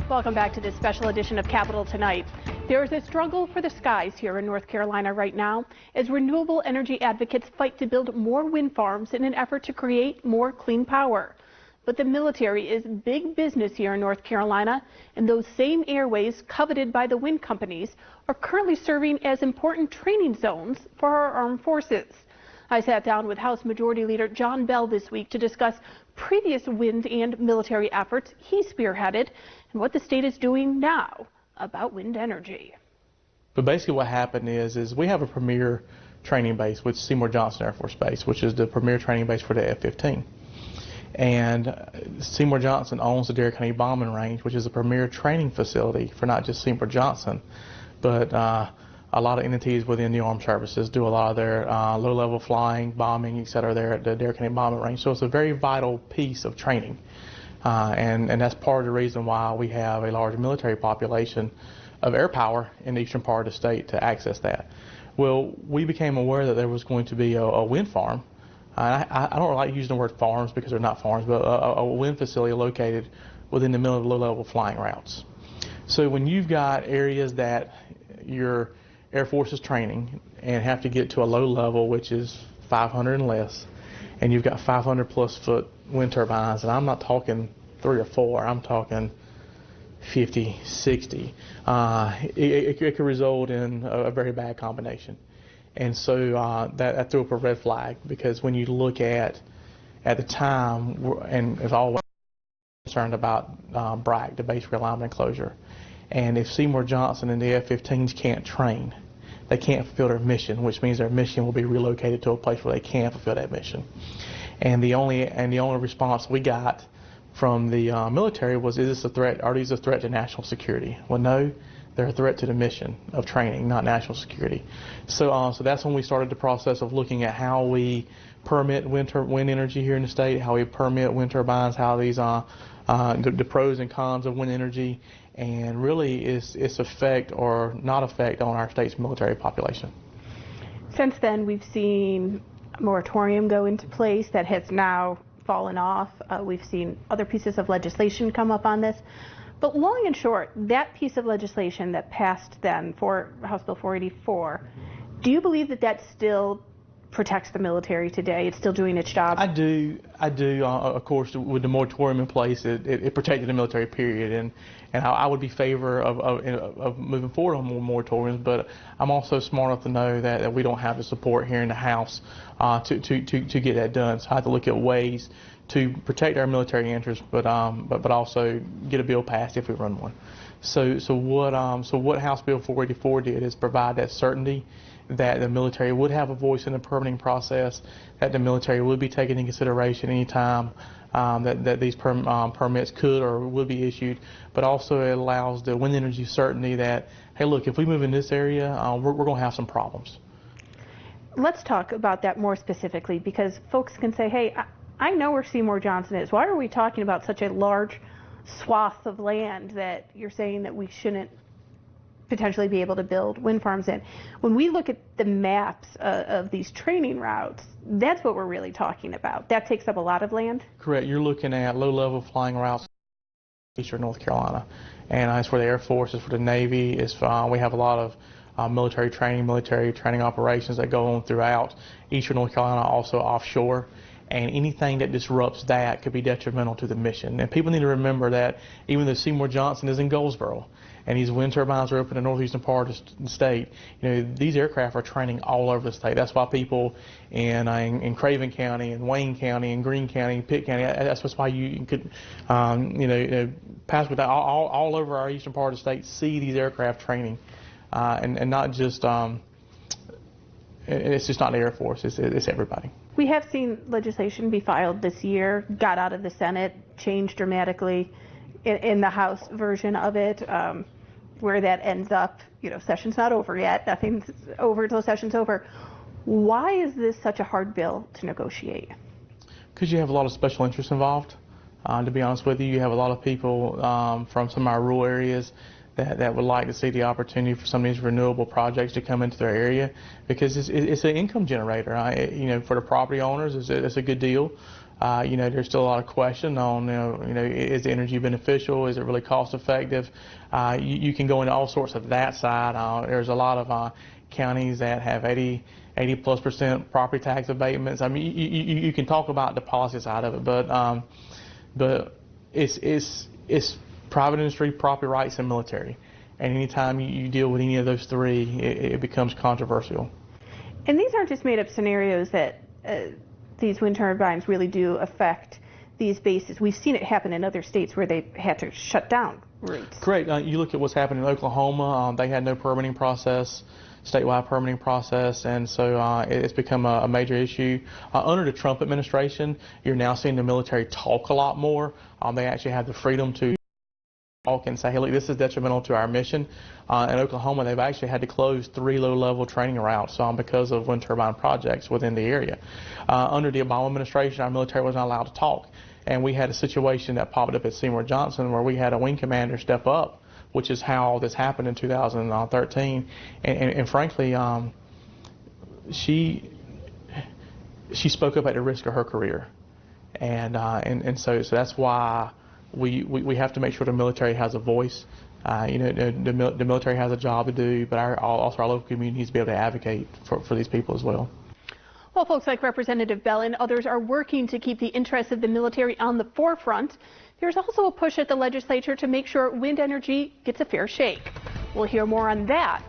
Welcome back to this special edition of Capital Tonight. There is a struggle for the skies here in North Carolina right now as renewable energy advocates fight to build more wind farms in an effort to create more clean power. But the military is big business here in North Carolina, and those same airways coveted by the wind companies are currently serving as important training zones for our armed forces. I sat down with House Majority Leader John Bell this week to discuss previous wind and military efforts he spearheaded and what the state is doing now about wind energy. But basically what happened is we have a premier training base with Seymour Johnson Air Force Base, which is the premier training base for the F-15. And Seymour Johnson owns the Dare County Bombing Range, which is a premier training facility for not just Seymour Johnson, but a lot of entities within the armed services do a lot of their low-level flying, bombing, etc. there at the Dare County Bombing Range. So it's a very vital piece of training, and that's part of the reason why we have a large military population of air power in the eastern part of the state to access that. Well, we became aware that there was going to be a wind farm. I don't like using the word farms because they're not farms, but a wind facility located within the middle of low-level flying routes. So when you've got areas that your Air Force is training and have to get to a low level, which is 500 and less, and you've got 500 plus foot wind turbines, and I'm not talking 3 or 4, I'm talking 50, 60, it could result in a very bad combination. And so that threw up a red flag, because when you look at the time, and it's always concerned about BRAC, the base realignment and closure. And if Seymour Johnson and the F-15s can't train, they can't fulfill their mission, which means their mission will be relocated to a place where they can fulfill that mission. And the only response we got from the military was, is this a threat? Are these a threat to national security? Well, no, they're a threat to the mission of training, not national security. So that's when we started the process of looking at how we permit wind energy here in the state, how we permit wind turbines, how these the pros and cons of wind energy, and really its effect or not effect on our state's military population. Since then, we've seen a moratorium go into place that has now fallen off. We've seen other pieces of legislation come up on this. But long and short, that piece of legislation that passed then for House Bill 484, do you believe that that still protects the military today? It's still doing its job? I do. Of course, with the moratorium in place, it protected the military, period. And I would be in favor of moving forward on more moratoriums. But I'm also smart enough to know that we don't have the support here in the House to get that done. So I have to look at ways to protect our military interests, but also get a bill passed if we run one. So what House Bill 484 did is provide that certainty that the military would have a voice in the permitting process, that the military would be taken into consideration any time that these permits could or would be issued, but also it allows the wind energy certainty that, hey, look, if we move in this area, we're going to have some problems. Let's talk about that more specifically, because folks can say, hey, I know where Seymour Johnson is. Why are we talking about such a large swath of land that you're saying that we shouldn't potentially be able to build wind farms in? When we look at the maps of these training routes, that's what we're really talking about. That takes up a lot of land? Correct. You're looking at low-level flying routes in eastern North Carolina. And it's for the Air Force, it's for the Navy, we have a lot of military training operations that go on throughout eastern North Carolina, also offshore. And anything that disrupts that could be detrimental to the mission. And people need to remember that even though Seymour Johnson is in Goldsboro and these wind turbines are up in the northeastern part of the state, these aircraft are training all over the state. That's why people in Craven County and Wayne County and Greene County and Pitt County, that's why you could pass with that all over our eastern part of the state, see these aircraft training, and not just it's just not the Air Force, it's everybody. We have seen legislation be filed this year, got out of the Senate, changed dramatically in the House version of it. Where that ends up, session's not over yet. Nothing's over until session's over. Why is this such a hard bill to negotiate? Because you have a lot of special interests involved. To be honest with you, you have a lot of people from some of our rural areas that would like to see the opportunity for some of these renewable projects to come into their area, because it's an income generator. For the property owners, it's a good deal. There's still a lot of question on, is the energy beneficial? Is it really cost effective? You can go into all sorts of that side. There's a lot of counties that have 80+% property tax abatements. I mean, you can talk about the policy side of it, but it's private industry, property rights, and military. And anytime you deal with any of those three, it becomes controversial. And these aren't just made-up scenarios that these wind turbines really do affect these bases. We've seen it happen in other states where they've had to shut down routes. Correct. You look at what's happened in Oklahoma. They had no permitting process, statewide permitting process, and so it's become a major issue. Under the Trump administration, you're now seeing the military talk a lot more. They actually have the freedom to talk and say, hey, look, this is detrimental to our mission. In Oklahoma, they've actually had to close 3 low-level training routes because of wind turbine projects within the area. Under the Obama administration, our military was not allowed to talk. And we had a situation that popped up at Seymour Johnson where we had a wing commander step up, which is how all this happened in 2013. And frankly, she spoke up at the risk of her career. And so that's why we have to make sure the military has a voice. The military has a job to do, but also our local community needs to be able to advocate for these people as well. Well, folks like Representative Bell and others are working to keep the interests of the military on the forefront. There's also a push at the legislature to make sure wind energy gets a fair shake. We'll hear more on that